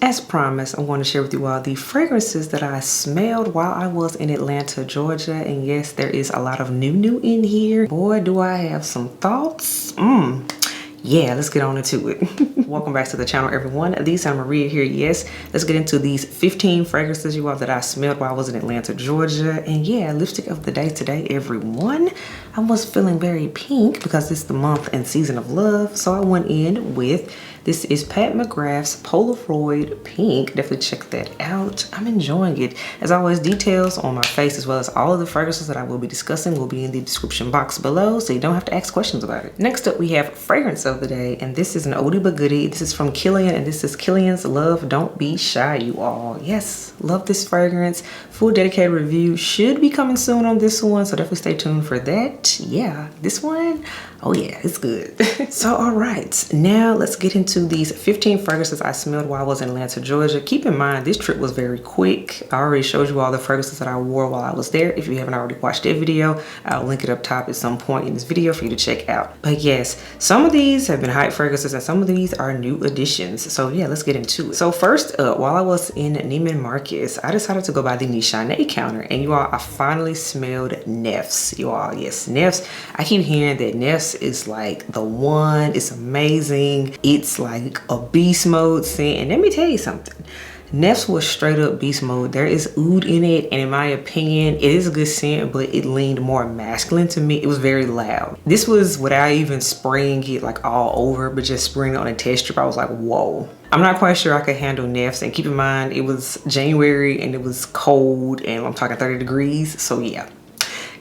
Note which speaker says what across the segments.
Speaker 1: As promised, I'm going to share with you all the fragrances that I smelled while I was in Atlanta, Georgia. And yes, there is a lot of new in here. Boy, do I have some thoughts. Yeah, let's get on into it. Welcome back to the channel, everyone. Lisa Maria here. Yes, let's get into these 15 fragrances you all that I smelled while I was in Atlanta, Georgia. And yeah, lipstick of the day today, everyone. I was feeling very pink because it's the month and season of love. So I went in with, this is Pat McGrath's Polaroid Pink. Definitely check that out. I'm enjoying it. As always, details on my face as well as all of the fragrances that I will be discussing will be in the description box below, so you don't have to ask questions about it. Next up, we have fragrance of the day, and this is an oldie but goodie. This is from Kilian, and this is Kilian's Love Don't Be Shy, you all. Yes, love this fragrance. Full dedicated review should be coming soon on this one, so definitely stay tuned for that. Yeah, this one, oh yeah, it's good. So all right, now let's get into these 15 fragrances I smelled while I was in Atlanta, Georgia. Keep in mind, this trip was very quick. I already showed you all the fragrances that I wore while I was there. If you haven't already watched that video, I'll link it up top at some point in this video for you to check out. But yes, some of these have been hype fragrances and some of these are new additions. So yeah, let's get into it. So first up, while I was in Neiman Marcus, I decided to go by the Niche counter, and you all, I finally smelled Neff's. You all, yes, Neff's. I keep hearing that Neff's is like the one. It's amazing. It's like a beast mode scent, and let me tell you something. Neff's was straight up beast mode. There is oud in it, and in my opinion, it is a good scent, but it leaned more masculine to me. It was very loud. This was without even spraying it like all over, but just spraying it on a test strip. I was like, whoa. I'm not quite sure I could handle Neff's, and keep in mind, it was January and it was cold, and I'm talking 30 degrees, so yeah.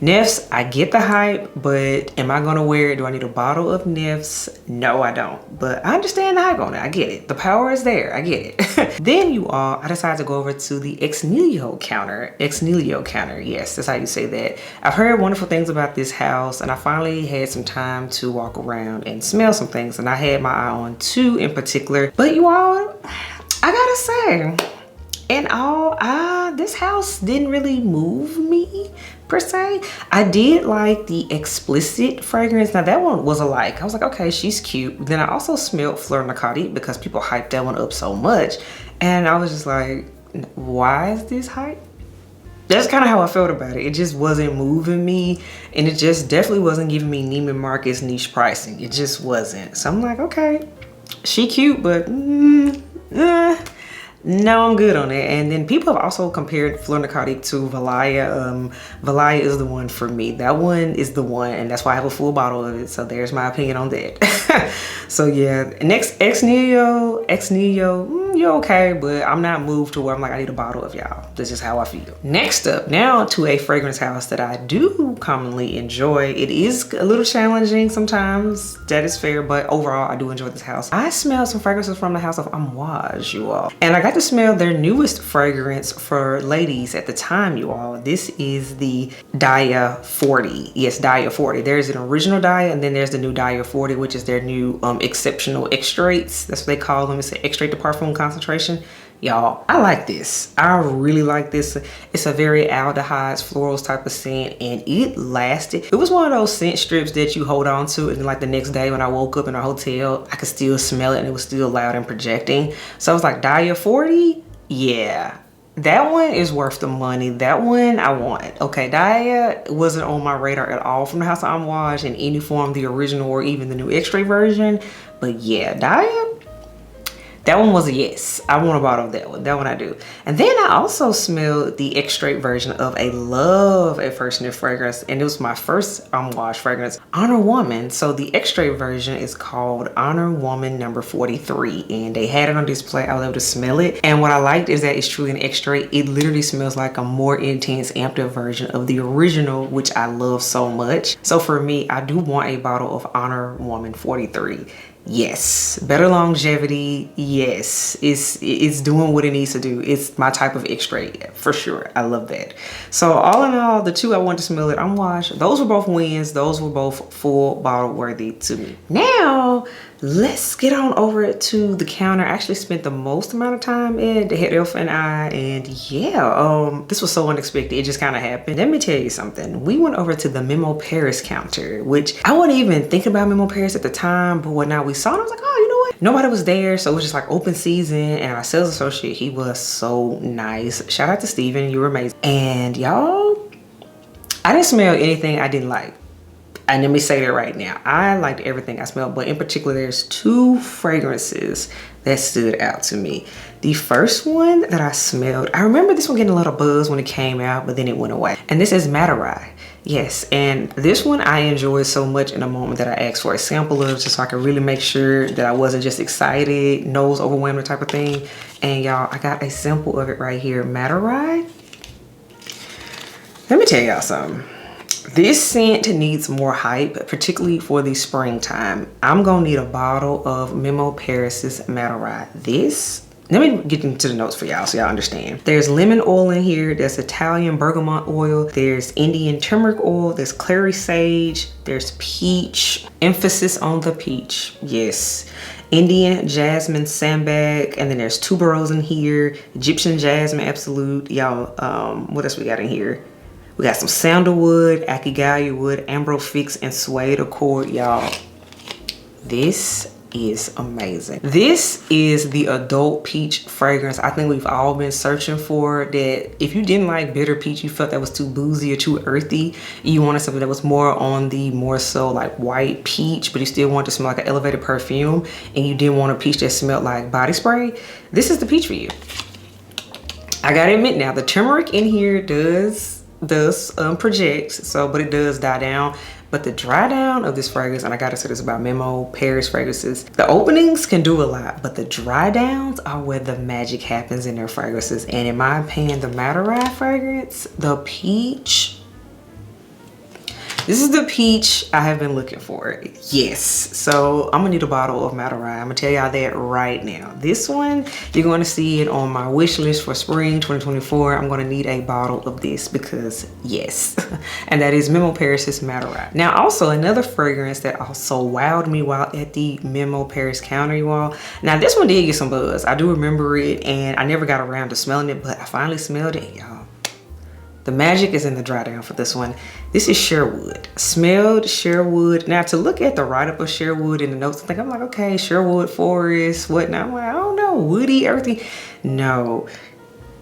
Speaker 1: Neff's, I get the hype, but am I gonna wear it? Do I need a bottle of Neff's? No, I don't. But I understand the hype on it. I get it. The power is there. I get it. Then you all, I decided to go over to the Ex Nihilo counter. Ex Nihilo counter. Yes, that's how you say that. I've heard wonderful things about this house, and I finally had some time to walk around and smell some things, and I had my eye on two in particular. But you all, I gotta say, in all, this house didn't really move me per se. I did like the Explicit fragrance. Now that one was a like. I was like, okay, she's cute. Then I also smelled Fleur Narcotique because people hyped that one up so much. And I was just like, why is this hype? That's kind of how I felt about it. It just wasn't moving me, and it just definitely wasn't giving me Neiman Marcus niche pricing. It just wasn't. So I'm like, okay, she cute, but no, I'm good on it. And then people have also compared Fleur Narcotique to Valaya. Valaya is the one for me. That one is the one, and that's why I have a full bottle of it. So there's my opinion on that. So yeah, next Ex Nihilo, you're okay, but I'm not moved to where I'm like, I need a bottle of y'all. That's just how I feel. Next up, now to a fragrance house that I do commonly enjoy. It is a little challenging sometimes, that is fair, but overall I do enjoy this house. I smelled some fragrances from the house of Amouage, you all. And I got to smell their newest fragrance for ladies at the time, you all. This is the Daya 40. Yes, Daya 40. There's an original Daya, and then there's the new Daya 40, which is their new exceptional extracts. That's what they call them. It's an extrait de parfum concentration. Y'all, I like this. I really like this. It's a very aldehydes, florals type of scent, and it lasted. It was one of those scent strips that you hold on to, and like the next day when I woke up in a hotel, I could still smell it and it was still loud and projecting. So I was like, Daya 40? Yeah. That one is worth the money. That one I want. Okay, Daya wasn't on my radar at all from the house of Amouage in any form, the original or even the new extra version. But yeah, Daya, that one was a yes. I want a bottle of that one. That one I do. And then I also smelled the extrait version of a love at first sniff fragrance, and it was my first Amouage fragrance, Honor Woman. So the extrait version is called Honor Woman number 43, and they had it on display. I was able to smell it, and what I liked is that it's truly an extrait. It literally smells like a more intense, amped up version of the original, which I love so much. So for me, I do want a bottle of Honor Woman 43. Yes, better longevity. Yes, it's doing what it needs to do. It's my type of extrait for sure. I love that. So all in all, the two I wanted to smell at Amouage, those were both wins. Those were both full bottle worthy to me. Now let's get on over to the counter. I actually spent the most amount of time at the Head Elf and I, and yeah, this was so unexpected. It just kind of happened. Let me tell you something. We went over to the Memo Paris counter, which I wouldn't even think about Memo Paris at the time, but when now we saw it, I was like, oh, you know what? nobody was there, so it was just like open season, and our sales associate, he was so nice. Shout out to Steven, you were amazing. And y'all, I didn't smell anything I didn't like. And let me say that right now, I liked everything I smelled, but in particular, there's 2 fragrances that stood out to me. The first one that I smelled, I remember this one getting a little buzz when it came out, but then it went away. And this is Matarai. Yes, and this one I enjoyed so much in a moment that I asked for a sample of, just so I could really make sure that I wasn't just excited, nose overwhelming type of thing. And y'all, I got a sample of it right here, Matarai. Let me tell y'all something. This scent needs more hype, particularly for the springtime. I'm gonna need a bottle of Memo Paris's Matarai. Let me get into the notes for y'all so y'all understand. There's lemon oil in here, there's Italian bergamot oil, there's Indian turmeric oil, there's clary sage, there's peach, emphasis on the peach, yes. Indian jasmine sandbag, and then there's tuberose in here, Egyptian jasmine absolute. Y'all, what else we got in here? We got some sandalwood, Akigalia wood, ambro fix, and suede accord. Y'all, this is amazing. This is the adult peach fragrance I think we've all been searching for. That if you didn't like bitter peach, you felt that was too boozy or too earthy, you wanted something that was more on the more so like white peach, but you still wanted to smell like an elevated perfume, and you didn't want a peach that smelled like body spray, this is the peach for you. I gotta admit now, the turmeric in here does project, so, but it does die down. But the dry down of this fragrance, and I gotta say this about Memo Paris fragrances, the openings can do a lot, but the dry downs are where the magic happens in their fragrances. And in my opinion, the Matarai fragrance, the peach, this is the peach I have been looking for. Yes, so I'm gonna need a bottle of Matarai. I'm gonna tell y'all that right now. This one, you're gonna see it on my wish list for spring 2024. I'm gonna need a bottle of this because yes, and that is Memo Paris's Matarai. Now also another fragrance that also wowed me while at the Memo Paris counter, you all. Now this one did get some buzz. I do remember it, and I never got around to smelling it, but I finally smelled it, y'all. The magic is in the dry down for this one. This is Sherwood. Smelled Sherwood. Now to look at the write-up of Sherwood in the notes, I'm like, okay, Sherwood forest, whatnot. I'm like, I don't know, woody, earthy. No,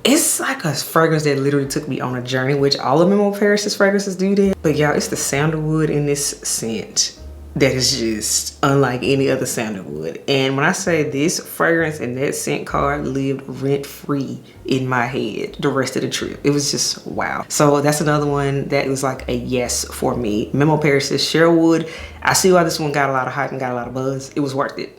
Speaker 1: it's like a fragrance that literally took me on a journey, which all of Memo Paris's fragrances do that. But y'all, it's the sandalwood in this scent that is just unlike any other sandalwood. And when I say this fragrance and that scent card lived rent-free in my head the rest of the trip, it was just wow. So that's another one that was like a yes for me. Memo Paris's Sherwood. I see why this one got a lot of hype and got a lot of buzz. It was worth it.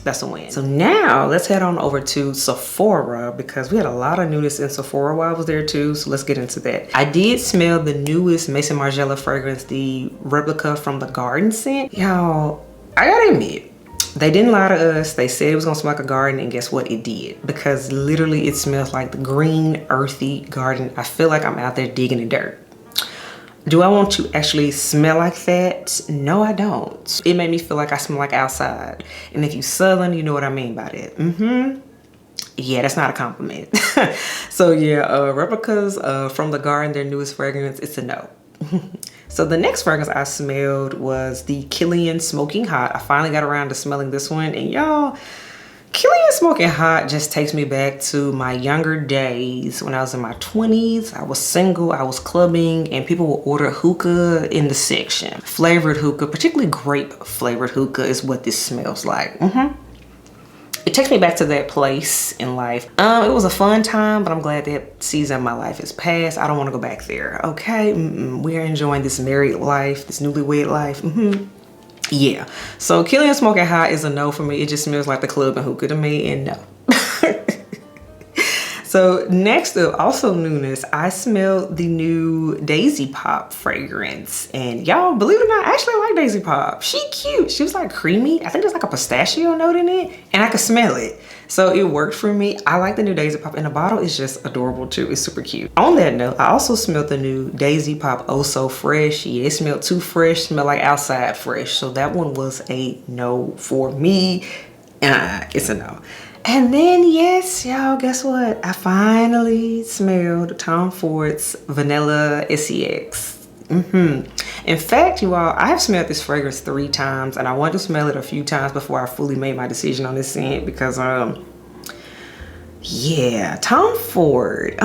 Speaker 1: That's a win. So now let's head on over to Sephora, because we had a lot of newness in Sephora while I was there too. So let's get into that. I did smell the newest Maison Margiela fragrance, the replica from the garden scent. Y'all, I gotta admit, they didn't lie to us. They said it was gonna smell like a garden, and guess what? It did, because literally it smells like the green, earthy garden. I feel like I'm out there digging in dirt. Do I want to actually smell like that? No, I don't. It made me feel like I smell like outside. And if you Southern, you know what I mean by that. Yeah, that's not a compliment. So yeah, replicas from the garden, their newest fragrance, it's a no. So the next fragrance I smelled was the Killian Smoking Hot. I finally got around to smelling this one, and y'all, Killian Smoking Hot just takes me back to my younger days when I was in my 20s. I was single, I was clubbing, and people would order hookah in the section. Flavored hookah, particularly grape flavored hookah, is what this smells like. It takes me back to that place in life. It was a fun time, but I'm glad that season of my life is past. I don't want to go back there, okay? We are enjoying this married life, this newlywed life. Yeah, so Killian Smoking Hot is a no for me. It just smells like the club and hookah to me, and no. So next up, also newness, I smelled the new Daisy Pop fragrance. And y'all, believe it or not, I actually like Daisy Pop. She cute. She was like creamy. I think there's like a pistachio note in it, and I could smell it. So it worked for me. I like the new Daisy Pop, and the bottle is just adorable too. It's super cute. On that note, I also smelled the new Daisy Pop Oh So Fresh. Yeah, it smelled too fresh, smelled like outside fresh. So that one was a no for me. It's a no. And then, yes, y'all, guess what? I finally smelled Tom Ford's Vanilla SEX. In fact, you all, I have smelled this fragrance 3 times, and I wanted to smell it a few times before I fully made my decision on this scent because, yeah, Tom Ford,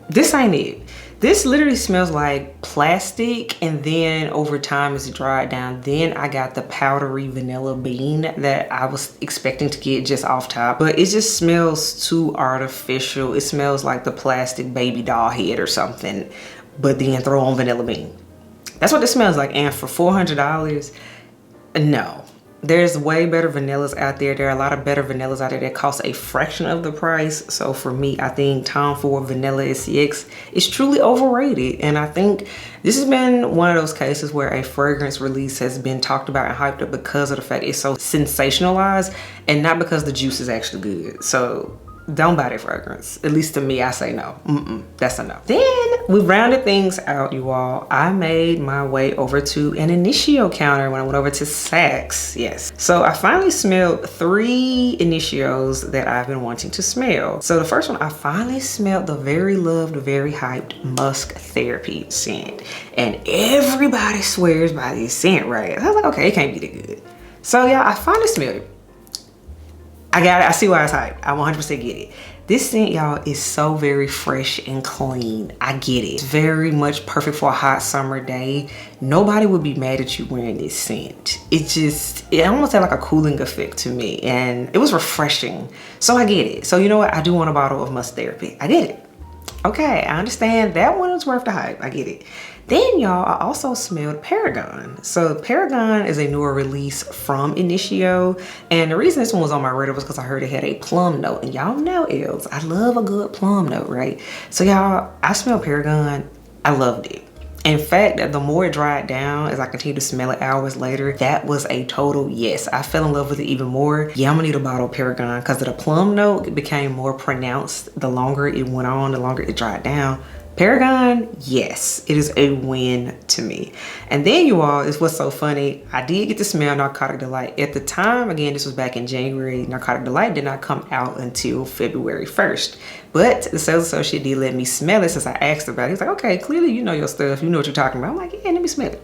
Speaker 1: this ain't it. This literally smells like plastic, and then over time as it dried down, then I got the powdery vanilla bean that I was expecting to get just off top, but it just smells too artificial. It smells like the plastic baby doll head or something, but then throw on vanilla bean. That's what this smells like, and for $400, no. There's way better vanillas out there. There are a lot of better vanillas out there that cost a fraction of the price. So for me, I think Tom Ford Vanilla SCX is truly overrated. And I think this has been one of those cases where a fragrance release has been talked about and hyped up because of the fact it's so sensationalized and not because the juice is actually good. So don't buy that fragrance. At least to me, I say no. That's a no. Then we rounded things out, you all. I made my way over to an Initio counter when I went over to Saks. Yes. So I finally smelled 3 Initios that I've been wanting to smell. So the first one, I finally smelled the very loved, very hyped Musk Therapy scent. And everybody swears by this scent, right? I was like, okay, it can't be that good. So yeah, I finally smelled it. I got it. I see why it's hyped. I 100% get it. This scent, y'all, is so very fresh and clean. I get it. It's very much perfect for a hot summer day. Nobody would be mad at you wearing this scent. It almost had like a cooling effect to me, and it was refreshing. So I get it. So you know what? I do want a bottle of Musk Therapy. I get it. Okay, I understand that one is worth the hype. I get it. Then y'all, I also smelled Paragon. So Paragon is a newer release from Initio. And the reason this one was on my radar was because I heard it had a plum note. And y'all know, Els, I love a good plum note, right? So y'all, I smelled Paragon. I loved it. In fact, the more it dried down, as I continued to smell it hours later, that was a total yes. I fell in love with it even more. Yeah, I'm gonna need a bottle of Paragon because the plum note became more pronounced the longer it went on, the longer it dried down. Paragon, yes, it is a win to me. And then you all, is what's so funny, I did get to smell Narcotic Delight. At the time, again, this was back in January, Narcotic Delight did not come out until February 1st. But the sales associate did let me smell it since I asked about it. He's like, okay, clearly you know your stuff, you know what you're talking about. I'm like, yeah, let me smell it.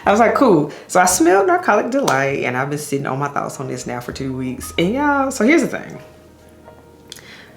Speaker 1: I was like, cool. So I smelled Narcotic Delight, and I've been sitting on my thoughts on this now for 2 weeks. And y'all, so here's the thing.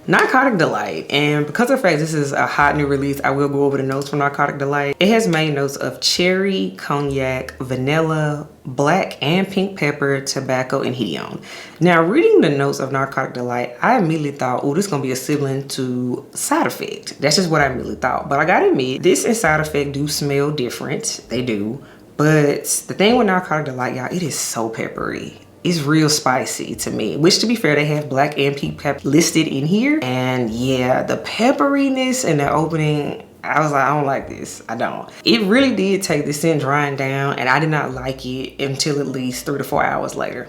Speaker 1: Narcotic Delight, and because of the fact this is a hot new release, I will go over the notes for Narcotic Delight. It has main notes of cherry, cognac, vanilla, black and pink pepper, tobacco, and hedione. Now, reading the notes of Narcotic Delight, I immediately thought, oh, this is gonna be a sibling to Side Effect. That's just what I immediately thought. But I gotta admit, this and Side Effect do smell different. They do. But the thing with Narcotic Delight, y'all, it is so peppery. It's real spicy to me, which to be fair, they have black and pink pepper listed in here. And yeah, the pepperiness in the opening, I was like, I don't like this, I don't. It really did take the scent drying down, and I did not like it until at least 3 to 4 hours later.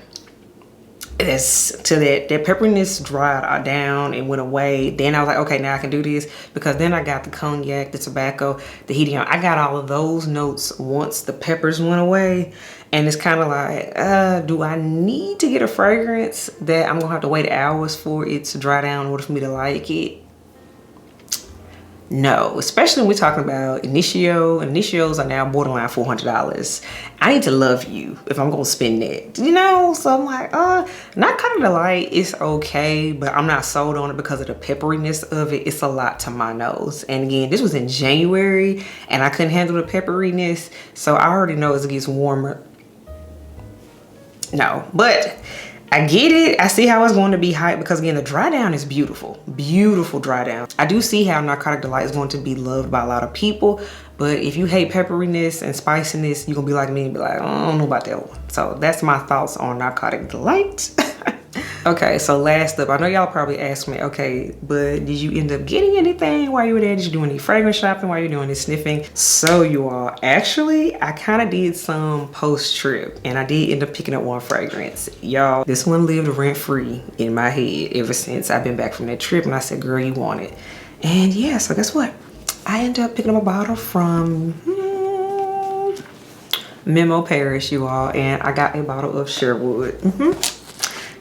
Speaker 1: That pepperiness dried down and went away. Then I was like, okay, now I can do this, because then I got the cognac, the tobacco, the hedione. I got all of those notes once the peppers went away. And it's kind of like, do I need to get a fragrance that I'm gonna have to wait hours for it to dry down in order for me to like it? No, especially when we're talking about Initio. Initios are now borderline $400. I need to love you if I'm gonna spend that, you know? So I'm like, Narcotic Delight is okay, but I'm not sold on it because of the pepperiness of it. It's a lot to my nose. And again, this was in January and I couldn't handle the pepperiness. So I already know as it gets warmer. No, but I get it. I see how it's going to be hyped because again, the dry down is beautiful. Beautiful dry down. I do see how Narcotic Delight is going to be loved by a lot of people, but if you hate pepperiness and spiciness, you're gonna be like me and be like, I don't know about that one. So that's my thoughts on Narcotic Delight. Okay, so last up, I know y'all probably asked me, okay, but did you end up getting anything while you were there? Did you do any fragrance shopping while you were doing this sniffing? So you all, actually, I kind of did some post-trip, and I did end up picking up one fragrance. Y'all, this one lived rent-free in my head ever since I've been back from that trip, and I said, girl, you want it. And yeah, so guess what? I ended up picking up a bottle from Memo Paris, you all, and I got a bottle of Sherwood.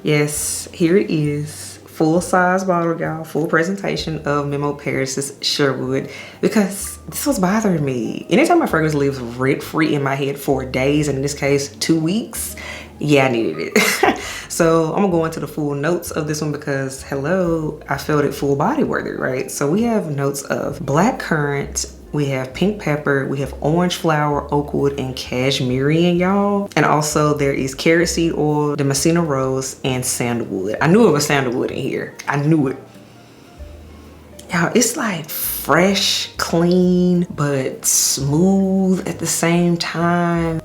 Speaker 1: Yes, here it is full size bottle, y'all, full presentation of Memo Paris's Sherwood, because this was bothering me. Anytime my fragrance lives rent free in my head for days, and in this case 2 weeks, yeah, I needed it. So I'm gonna go into the full notes of this one because hello, I felt it full body worthy, right? So we have notes of black currant, we have pink pepper, we have orange flower, oak wood, and cashmere, y'all. And also there is carrot seed oil, Damascene rose, and sandalwood. I knew it was sandalwood in here. I knew it. Y'all, it's like fresh, clean, but smooth at the same time.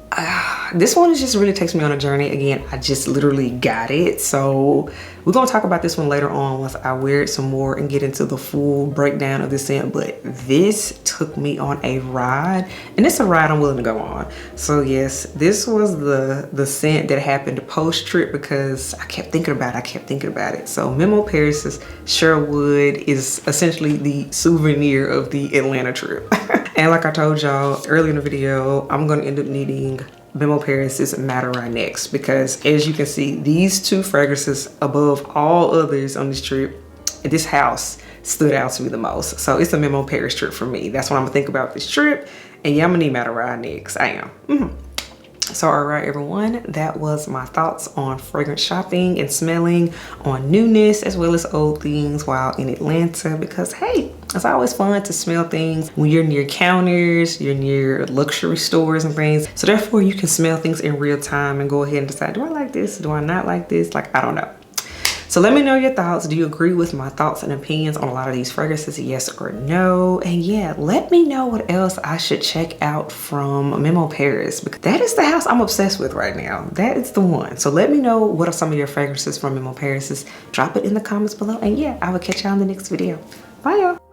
Speaker 1: This one just really takes me on a journey. Again, I just literally got it. So we're gonna talk about this one later on once I wear it some more and get into the full breakdown of the scent. But this took me on a ride, and it's a ride I'm willing to go on. So yes, this was the scent that happened post trip because I kept thinking about it. So Memo Paris's Sherwood is essentially the souvenir of the Atlanta trip. And like I told y'all earlier in the video, I'm gonna end up needing Memo Paris's Madeira next, because as you can see, these two fragrances above all others on this trip, this house stood out to me the most. So it's a Memo Paris trip for me. That's what I'm gonna think about this trip. And yeah, I'm gonna need Madeira next. I am. So all right, everyone, that was my thoughts on fragrance shopping and smelling, on newness as well as old things while in Atlanta, because hey, it's always fun to smell things when you're near counters, you're near luxury stores and things. So therefore you can smell things in real time and go ahead and decide, do I like this? Do I not like this? Like, I don't know. So let me know your thoughts. Do you agree with my thoughts and opinions on a lot of these fragrances, yes or no? And yeah, let me know what else I should check out from Memo Paris, because that is the house I'm obsessed with right now. That is the one. So let me know what are some of your fragrances from Memo Paris. Drop it in the comments below. And yeah, I will catch y'all in the next video. Bye y'all.